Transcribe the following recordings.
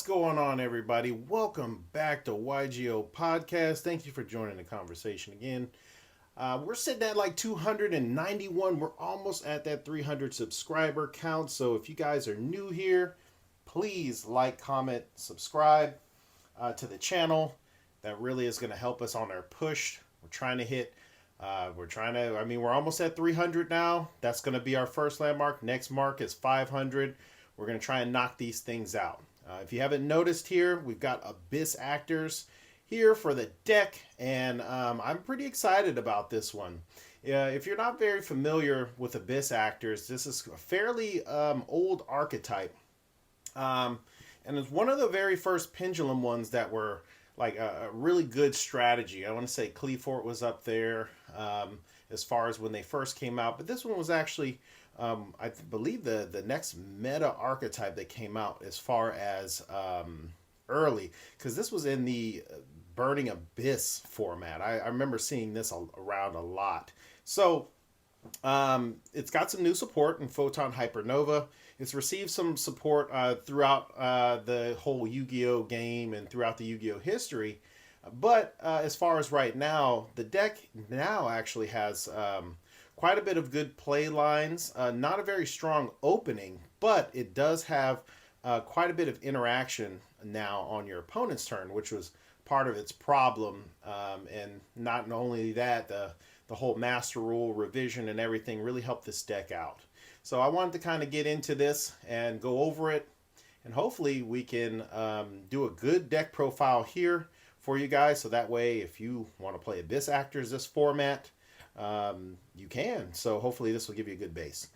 going on, everybody? Welcome back to YGO Podcast. Thank you for joining the conversation again. We're sitting at like 291. We're almost at that 300 subscriber count. So if you guys are new here, please like, comment, subscribe to the channel. That really is going to help us on our push. We're trying to hit. We're almost at 300 now. That's going to be our first landmark. Next mark is 500. We're going to try and knock these things out. If you haven't noticed here, we've got Abyss Actors here for the deck, and I'm pretty excited about this one. If you're not very familiar with Abyss Actors, this is a fairly old archetype. And it's one of the very first Pendulum ones that were like a really good strategy. I want to say Cleafort was up there as far as when they first came out, but this one was actually I believe the next meta archetype that came out as far as early, because this was in the Burning Abyss format. I remember seeing this around a lot. So it's got some new support in Photon Hypernova. It's received some support throughout the whole Yu-Gi-Oh game and throughout the Yu-Gi-Oh history. But as far as right now, the deck now actually has quite a bit of good play lines. Not a very strong opening, but it does have quite a bit of interaction now on your opponent's turn, which was part of its problem. And not only that, the whole Master Rule revision and everything really helped this deck out. So I wanted to kind of get into this and go over it, and hopefully we can do a good deck profile here for you guys, so that way if you want to play Abyss Actors this format, you can. So hopefully this will give you a good base.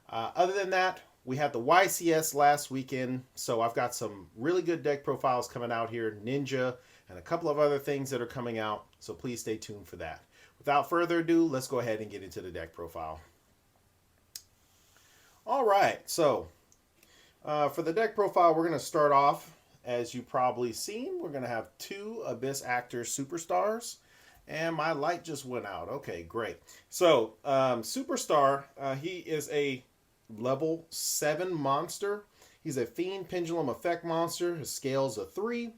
Other than that, we had the YCS last weekend, so I've got some really good deck profiles coming out here, Ninja, and a couple of other things that are coming out, so please stay tuned for that. Without further ado, let's go ahead and get into the deck profile. All right, so for the deck profile, we're going to start off, as you probably seen, we're going to have two Abyss Actors Superstars. And my light just went out. Okay, great. So, Superstar, he is a level 7 monster. He's a Fiend Pendulum Effect monster. His scale's a 3.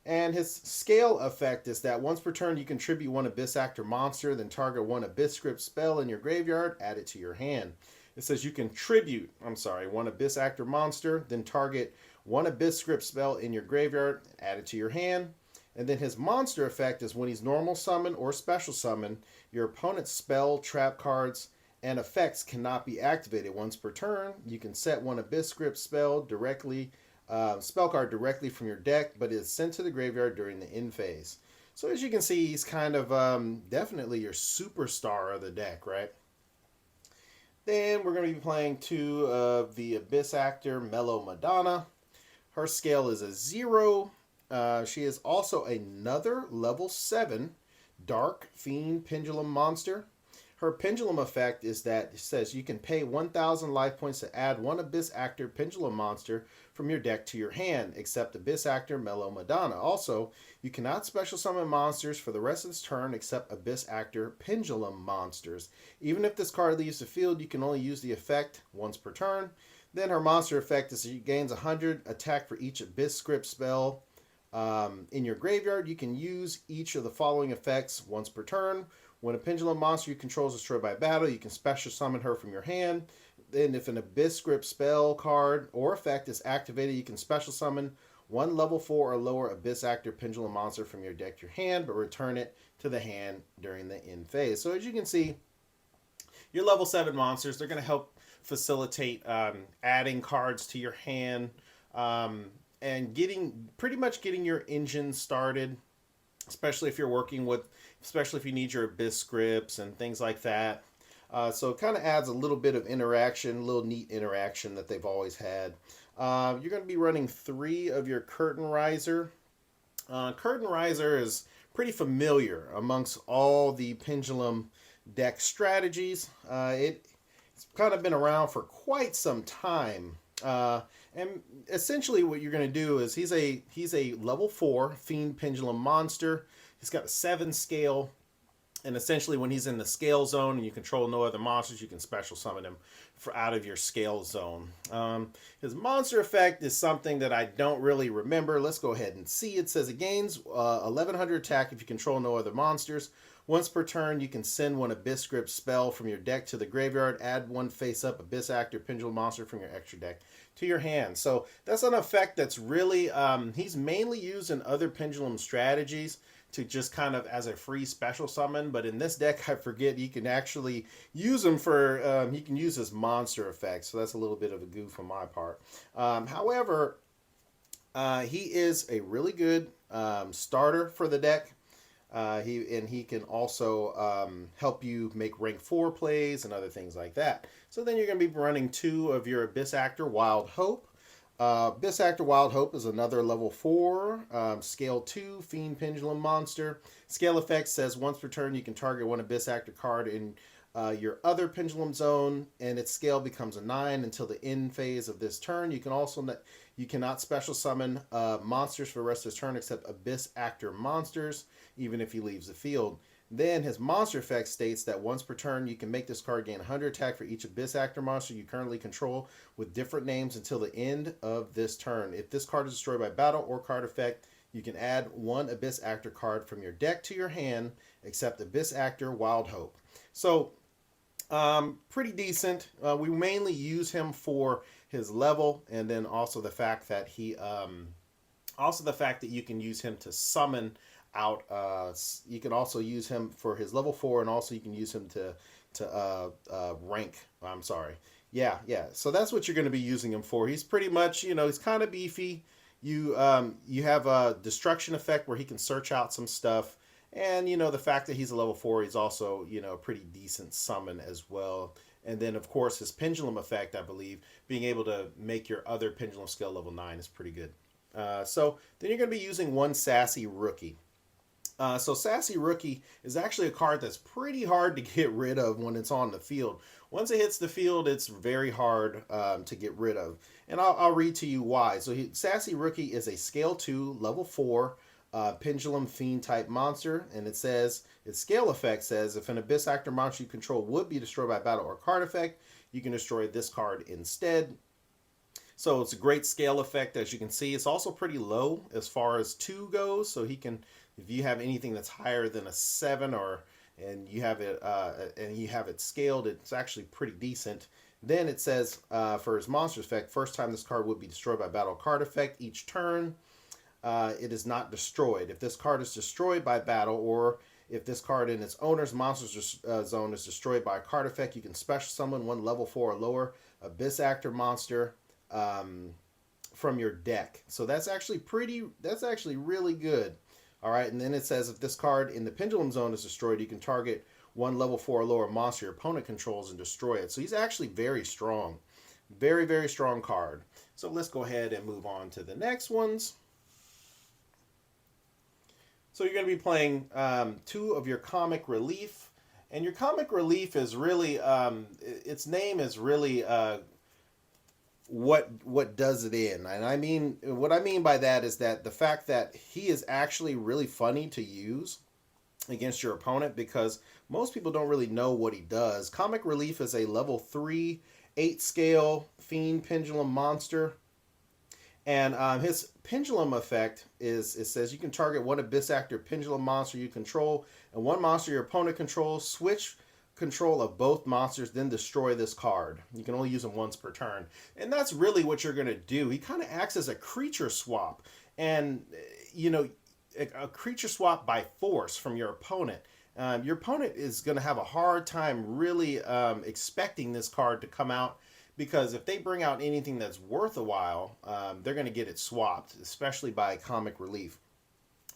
And his scale effect is that once per turn you contribute one Abyss Actor monster, then target one Abyss Script spell in your graveyard, add it to your hand. It says you contribute, one Abyss Actor monster, then target one Abyss Script spell in your graveyard, add it to your hand. And then his monster effect is when he's normal summon or special summon, your opponent's spell, trap cards, and effects cannot be activated once per turn. You can set one Abyss Script spell card directly from your deck, but it is sent to the graveyard during the end phase. So as you can see, he's kind of definitely your superstar of the deck, right? Then we're going to be playing two of the Abyss Actor, Mellow Madonna. Her scale is a 0. She is also another level 7 Dark Fiend Pendulum monster. Her pendulum effect is that it says you can pay 1,000 life points to add one Abyss Actor Pendulum monster from your deck to your hand, except Abyss Actor Mellow Madonna. Also, you cannot special summon monsters for the rest of this turn except Abyss Actor Pendulum monsters. Even if this card leaves the field, you can only use the effect once per turn. Then her monster effect is she gains 100 attack for each Abyss Script spell in your graveyard. You can use each of the following effects once per turn. When a pendulum monster you control is destroyed by battle, you can special summon her from your hand. Then if an Abyss Script spell card or effect is activated, you can special summon one level 4 or lower Abyss Actor Pendulum monster from your deck to your hand, but return it to the hand during the end phase. So as you can see, your level 7 monsters, they're going to help facilitate adding cards to your hand, and pretty much getting your engine started, especially if you're working with, especially if you need your Abyss Scripts and things like that. So it kind of adds a little bit of interaction, a little neat interaction that they've always had. You're going to be running 3 of your Curtain Riser. Curtain Riser is pretty familiar amongst all the Pendulum deck strategies. It's kind of been around for quite some time. And essentially what you're going to do is he's a level 4 Fiend Pendulum monster. He's got a 7 scale, And essentially, when he's in the scale zone and you control no other monsters, you can special summon him out of your scale zone. His monster effect is something that I don't really remember. Let's go ahead and see. It says it gains 1100 attack if you control no other monsters. Once per turn, you can send one Abyss Script spell from your deck to the graveyard. Add one face-up Abyss Actor Pendulum monster from your extra deck to your hand. So that's an effect that's really, he's mainly used in other Pendulum strategies to just kind of as a free special summon. But in this deck, I forget you can actually use him for, he can use his monster effect. So that's a little bit of a goof on my part. However, he is a really good starter for the deck. He can also help you make rank 4 plays and other things like that. So then you're going to be running 2 of your Abyss Actor Wild Hope. Abyss Actor Wild Hope is another level 4, scale 2 Fiend Pendulum monster. Scale effect says once per turn you can target one Abyss Actor card in your other Pendulum zone, and its scale becomes a 9 until the end phase of this turn. You can also you cannot special summon monsters for the rest of his turn except Abyss Actor monsters, even if he leaves the field. Then his monster effect states that once per turn you can make this card gain 100 attack for each Abyss Actor monster you currently control with different names until the end of this turn. If this card is destroyed by battle or card effect, you can add one Abyss Actor card from your deck to your hand except Abyss Actor Wild Hope. So pretty decent. We mainly use him for his level, and then also the fact that he you can use him to summon out. You can also use him for his level 4, and also you can use him to rank. I'm sorry. Yeah. So that's what you're going to be using him for. He's pretty much, he's kind of beefy. You have a destruction effect where he can search out some stuff. And, the fact that he's a level 4, he's also, a pretty decent summon as well. And then, of course, his pendulum effect, I believe, being able to make your other pendulum skill level 9 is pretty good. So then you're going to be using one Sassy Rookie. So Sassy Rookie is actually a card that's pretty hard to get rid of when it's on the field. Once it hits the field, it's very hard to get rid of. And I'll read to you why. So Sassy Rookie is a scale 2, level 4, Pendulum Fiend type monster, and it says its scale effect says if an Abyss Actor monster you control would be destroyed by battle or card effect, you can destroy this card instead. So it's a great scale effect. As you can see, it's also pretty low as far as 2 goes, so he can, if you have anything that's higher than a 7 and you have it scaled, it's actually pretty decent. Then it says for his monster effect, first time this card would be destroyed by battle card effect each turn. It is not destroyed. If this card is destroyed by battle, or if this card in its owner's monsters zone is destroyed by a card effect, you can special summon one level 4 or lower Abyss Actor monster from your deck. So that's actually really good. All right, and then it says if this card in the Pendulum zone is destroyed, you can target one level 4 or lower monster your opponent controls and destroy it. So he's actually very strong. Very, very strong card. So let's go ahead and move on to the next ones. So you're going to be playing 2 of your Comic Relief. And your Comic Relief is really, its name is really what does it in. And what I mean by that is that the fact that he is actually really funny to use against your opponent, because most people don't really know what he does. Comic Relief is a level 3, 8 scale Fiend Pendulum monster. And his pendulum effect is, it says you can target one Abyss Actor Pendulum monster you control and one monster your opponent controls. Switch control of both monsters, then destroy this card. You can only use them once per turn. And that's really what you're going to do. He kind of acts as a creature swap. And, a creature swap by force from your opponent. Your opponent is going to have a hard time really expecting this card to come out, because if they bring out anything that's worth a while, they're going to get it swapped, especially by Comic Relief.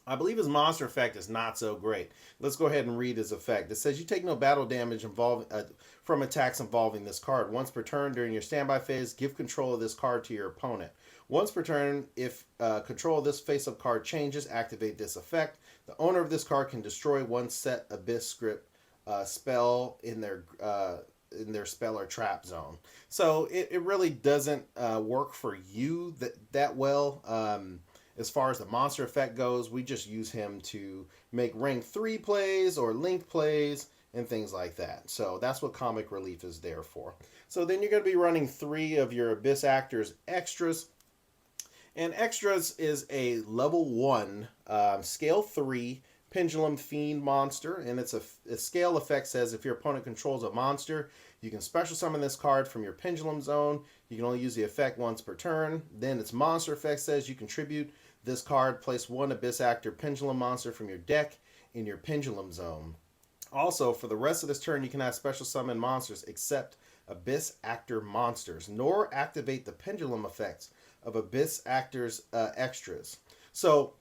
I believe his monster effect is not so great. Let's go ahead and read his effect. It says you take no battle damage from attacks involving this card. Once per turn during your standby phase, give control of this card to your opponent. Once per turn, if control of this face-up card changes, activate this effect. The owner of this card can destroy one set Abyss Script spell in their spell or trap zone. So it really doesn't work for you that well. as far as the monster effect goes, we just use him to make rank 3 plays or link plays and things like that. So that's what Comic Relief is there for. So then you're going to be running 3 of your Abyss Actors extras. And extras is a level 1, scale 3 Pendulum Fiend monster, and it's a scale effect says if your opponent controls a monster, you can special summon this card from your Pendulum Zone. You can only use the effect once per turn. Then its monster effect says you contribute this card, place 1 Abyss Actor Pendulum monster from your deck in your Pendulum Zone. Also, for the rest of this turn, you cannot special summon monsters except Abyss Actor monsters, nor activate the pendulum effects of Abyss Actors extras. So,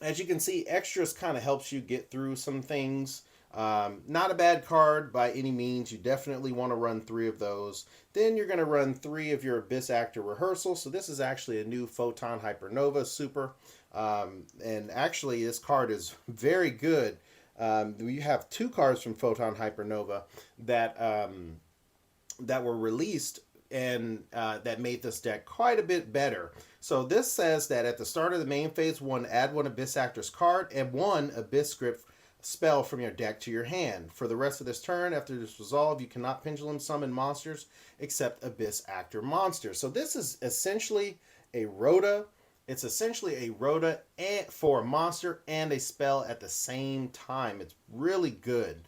as you can see, extras kind of helps you get through some things. Not a bad card by any means. You definitely want to run 3 of those. Then you're going to run 3 of your Abyss Actor Rehearsal. So this is actually a new Photon Hypernova Super. And actually, this card is very good. We have 2 cards from Photon Hypernova that that were released and that made this deck quite a bit better. So this says that at the start of the main phase 1, add 1 Abyss Actors card and 1 Abyss Script spell from your deck to your hand. For the rest of this turn, after this resolve, you cannot pendulum summon monsters except Abyss Actor monsters. So this is essentially a Rhoda. It's essentially a Rhoda for a monster and a spell at the same time. It's really good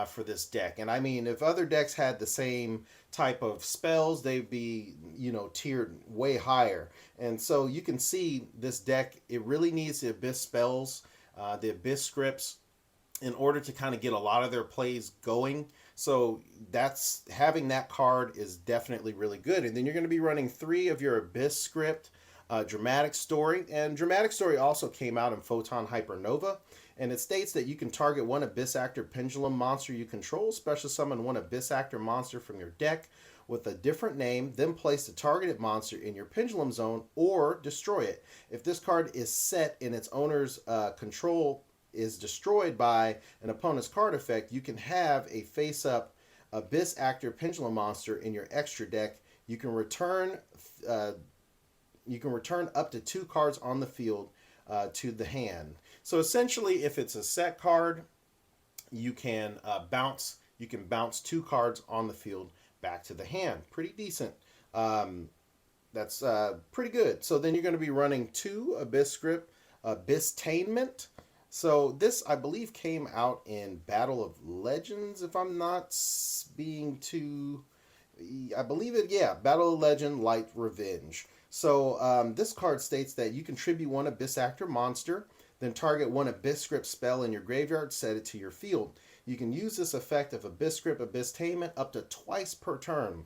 for this deck. And I mean, if other decks had the same type of spells, they'd be, you know, tiered way higher. And so you can see this deck, it really needs the Abyss spells, the Abyss scripts, in order to kind of get a lot of their plays going. So that's having that card is definitely really good. And then you're going to be running 3 of your Abyss script, Dramatic Story. And Dramatic Story also came out in Photon Hypernova. And it states that you can target 1 Abyss Actor Pendulum monster you control, special summon 1 Abyss Actor monster from your deck with a different name, then place the targeted monster in your Pendulum Zone or destroy it. If this card is set in its owner's control is destroyed by an opponent's card effect, you can have a face-up Abyss Actor Pendulum monster in your extra deck. You can return up to 2 cards on the field to the hand. So essentially, if it's a set card, you can bounce 2 cards on the field back to the hand. Pretty decent. That's pretty good. So then you're going to be running 2 Abyss Script, Abysstainment. So this, I believe, came out in Battle of Legends, if I'm not being too... I believe it, yeah, Battle of Legend Light Revenge. So this card states that you contribute 1 Abyss Actor monster, then target 1 Abyss Script spell in your graveyard, set it to your field. You can use this effect of Abyss Script Abysstainment up to twice per turn.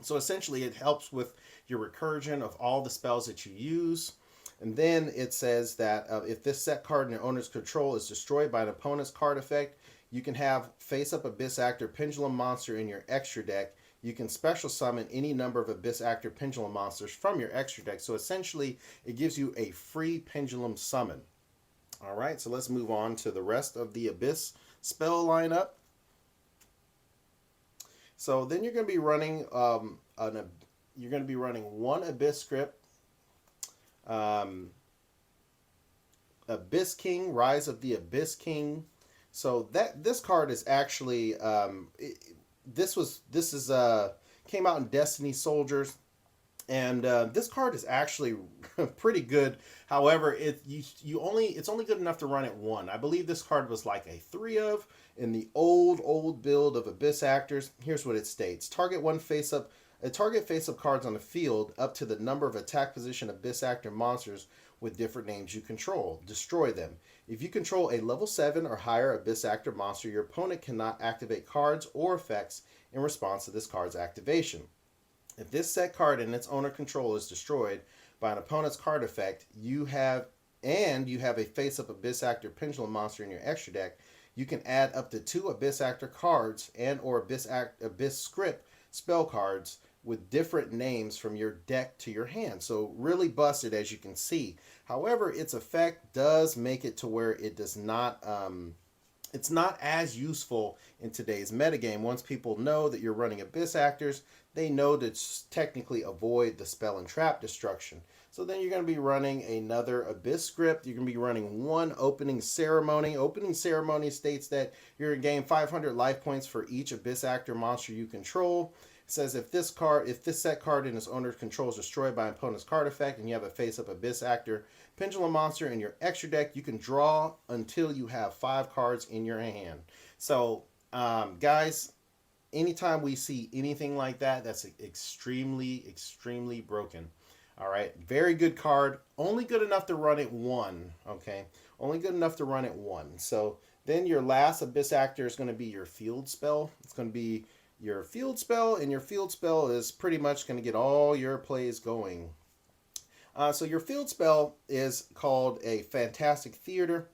So essentially it helps with your recursion of all the spells that you use. And then it says that if this set card in your owner's control is destroyed by an opponent's card effect, you can have face-up Abyss Actor Pendulum monster in your extra deck. You can special summon any number of Abyss Actor Pendulum monsters from your extra deck. So essentially, it gives you a free Pendulum summon. All right, so let's move on to the rest of the Abyss spell lineup. So then you're going to be running one Abyss Script, Abyss King, Rise of the Abyss King. So this card is actually came out in Destiny Soldiers, and this card is actually pretty good. However, it's only good enough to run it 1. I believe this card was like a 3 of in the old build of Abyss Actors. Here's what it states: target face-up cards on the field up to the number of attack position Abyss Actor monsters with different names you control. Destroy them. If you control a level 7 or higher Abyss Actor monster, your opponent cannot activate cards or effects in response to this card's activation. If this set card in its owner control is destroyed by an opponent's card effect, you have a face-up Abyss Actor Pendulum monster in your extra deck, you can add up to 2 Abyss Actor cards and or Abyss Script spell cards with different names from your deck to your hand. So really busted, as you can see. However, its effect does make it to where it does not it's not as useful in today's metagame. Once people know that you're running Abyss Actors, they know to technically avoid the spell and trap destruction. So then you're going to be running another Abyss script. You're going to be running one Opening Ceremony. Opening Ceremony states that you're going to gain 500 life points for each Abyss Actor monster you control. It says if this set card in its owner's control is destroyed by an opponent's card effect and you have a face-up Abyss Actor Pendulum monster in your extra deck, you can draw until you have 5 cards in your hand. So, guys, anytime we see anything like that, that's extremely, extremely broken. All right, very good card. Only good enough to run it one. Okay, only good enough to run it one. So then your last Abyss Actor is going to be your field spell. It's going to be your field spell, and your field spell is pretty much going to get all your plays going. So your field spell is called a Fantastic Theater,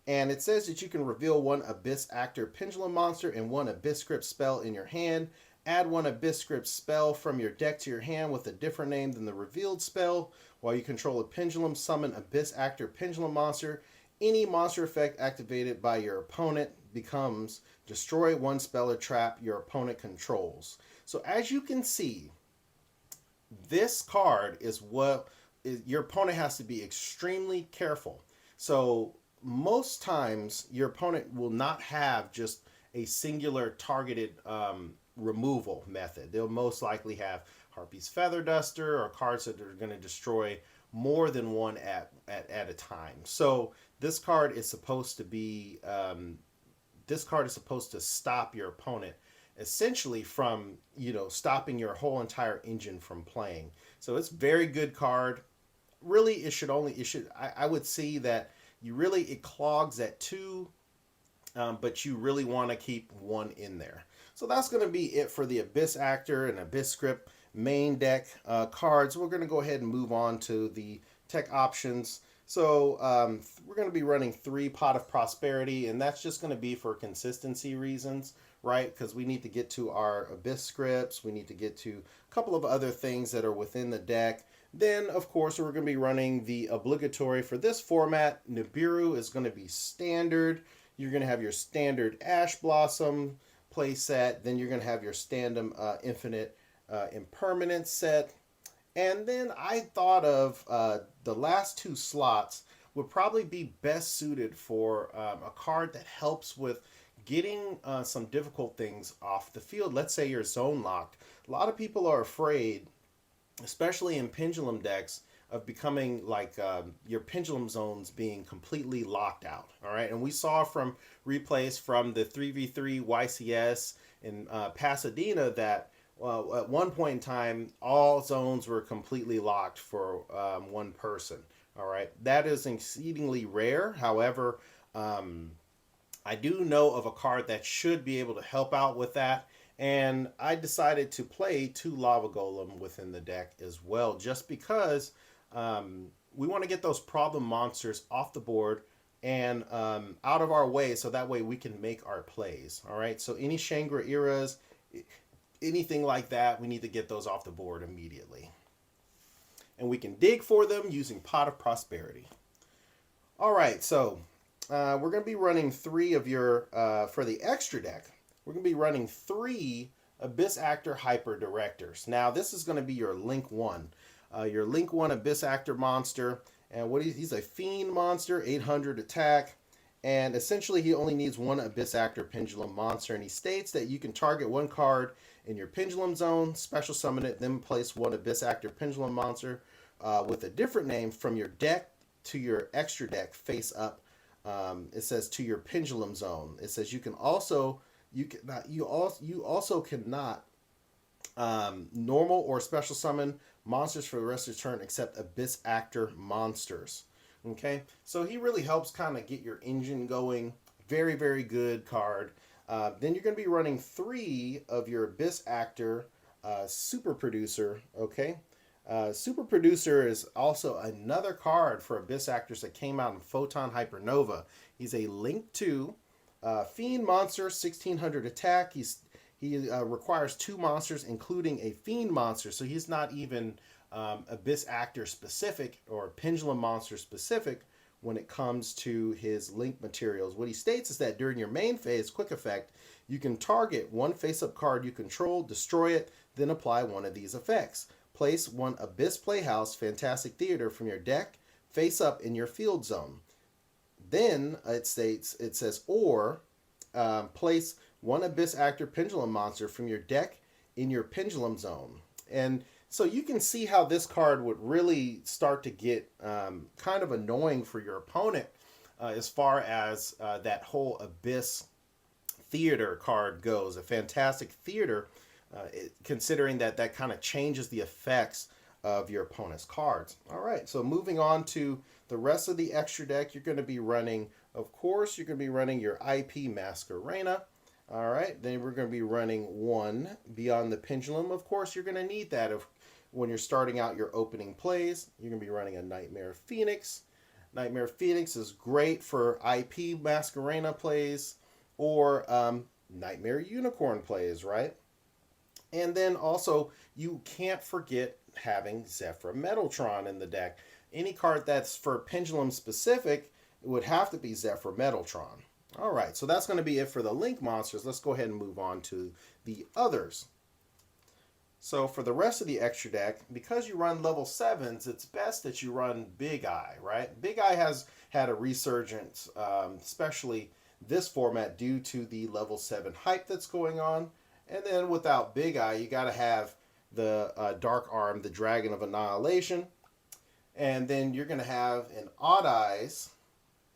and it says that you can reveal one Abyss Actor Pendulum monster and one Abyss Script spell in your hand. Add one Abyss Script spell from your deck to your hand with a different name than the revealed spell. While you control a pendulum, summon Abyss Actor Pendulum monster. Any monster effect activated by your opponent becomes destroy one spell or trap your opponent controls. So as you can see, this card is what your opponent has to be extremely careful. So most times your opponent will not have just a singular targeted removal method. They'll most likely have Harpy's Feather Duster or cards that are going to destroy more than one at a time. So this card is supposed to be stop your opponent essentially from stopping your whole entire engine from playing. So it's very good card. Really, I would see that it clogs at 2, but you really want to keep 1 in there. So that's going to be it for the Abyss Actor and Abyss Script main deck cards. We're going to go ahead and move on to the tech options. So we're going to be running 3 Pot of Prosperity, and that's just going to be for consistency reasons, right? Because we need to get to our Abyss Scripts. We need to get to a couple of other things that are within the deck. Then, of course, we're going to be running the obligatory for this format. Nibiru is going to be standard. You're going to have your standard Ash Blossom play set. Then you're going to have your Standum Infinite Impermanence set. And then I thought of the last 2 slots would probably be best suited for a card that helps with getting some difficult things off the field. Let's say you're zone locked. A lot of people are afraid, especially in pendulum decks, of becoming like your pendulum zones being completely locked out. All right, and we saw from replays from the 3v3 YCS in Pasadena that at one point in time all zones were completely locked for one person. All right, that is exceedingly rare. However, I do know of a card that should be able to help out with that. And I decided to play 2 Lava Golem within the deck as well, just because we want to get those problem monsters off the board and out of our way, so that way we can make our plays. All right, so any Shangri-Eras, anything like that, we need to get those off the board immediately. And we can dig for them using Pot of Prosperity. All right, so we're going to be running 3 of your, for the extra deck, we're going to be running 3 Abyss Actor Hyper Directors. Now, this is going to be your Link 1. Your Link 1 Abyss Actor monster. And he's a Fiend monster, 800 attack. And essentially, he only needs 1 Abyss Actor Pendulum monster. And he states that you can target 1 card in your Pendulum Zone, special summon it, then place 1 Abyss Actor Pendulum monster with a different name from your deck to your extra deck face up. It says to your Pendulum Zone. It says you also cannot normal or special summon monsters for the rest of your turn except Abyss Actor monsters. Okay, so he really helps kind of get your engine going. Very, very good card. Then you're going to be running 3 of your Abyss Actor Super Producer. Okay, Super Producer is also another card for Abyss Actors that came out in Photon Hypernova. He's a Link 2 Fiend monster, 1600 attack. He requires 2 monsters, including a Fiend monster, so he's not even Abyss Actor specific or Pendulum monster specific when it comes to his Link materials. What he states is that during your main phase quick effect, you can target 1 face-up card you control, destroy it, then apply 1 of these effects. Place one Abyss Playhouse Fantastic Theater from your deck face up in your field zone. Then it says, or place one Abyss Actor Pendulum monster from your deck in your pendulum zone. And so you can see how this card would really start to get kind of annoying for your opponent as far as that whole Abyss Theater card goes. A Fantastic Theater, considering that kind of changes the effects of your opponent's cards. All right, so moving on to the rest of the extra deck, you're going to be running, of course, you're going to be running your IP Masquerena. All right, then we're going to be running one Beyond the Pendulum. Of course, you're going to need that when you're starting out your opening plays. You're going to be running a Nightmare Phoenix. Nightmare Phoenix is great for IP Masquerena plays or Nightmare Unicorn plays, right? And then also, you can't forget having Zephyr Metaltron in the deck. Any card that's for Pendulum specific would have to be Zephyr Metaltron. All right, so that's going to be it for the Link monsters. Let's go ahead and move on to the others. So for the rest of the extra deck, because you run level 7s, it's best that you run Big Eye, right? Big Eye has had a resurgence, especially this format, due to the level 7 hype that's going on. And then without Big Eye, you got to have the Dark Arm, the Dragon of Annihilation. And then you're going to have an Odd Eyes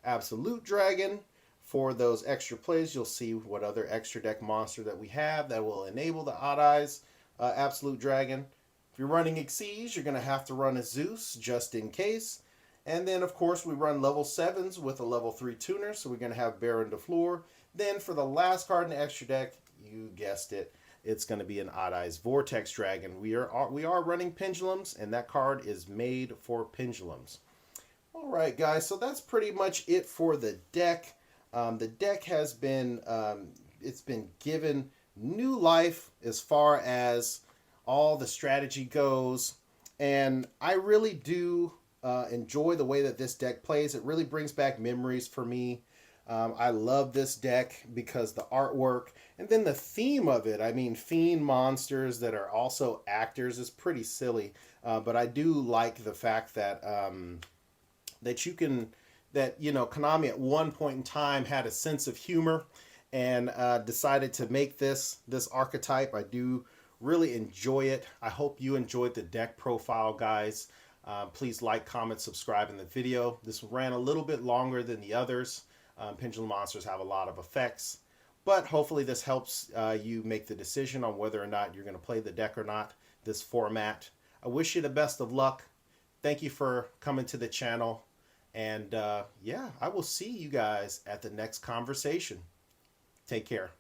Absolute Dragon. For those extra plays, you'll see what other extra deck monster that we have that will enable the Odd Eyes Absolute Dragon. If you're running Xyz, you're going to have to run a Zeus just in case. And then, of course, we run level 7s with a level 3 tuner, so we're going to have Baron de Fleur. Then for the last card in the extra deck, you guessed it, it's going to be an Odd Eyes Vortex Dragon. We are running Pendulums, and that card is made for Pendulums. All right, guys, so that's pretty much it for the deck. The deck has been, it's been given new life as far as all the strategy goes, and I really do enjoy the way that this deck plays. It really brings back memories for me. I love this deck because the artwork and then the theme of it. I mean, fiend monsters that are also actors is pretty silly, but I do like the fact that Konami at one point in time had a sense of humor and decided to make this archetype. I do really enjoy it. I hope you enjoyed the deck profile, guys. Please like, comment, subscribe in the video. This ran a little bit longer than the others. Pendulum monsters have a lot of effects, but hopefully this helps you make the decision on whether or not you're going to play the deck or not, this format. I wish you the best of luck. Thank you for coming to the channel. And yeah, I will see you guys at the next conversation. Take care.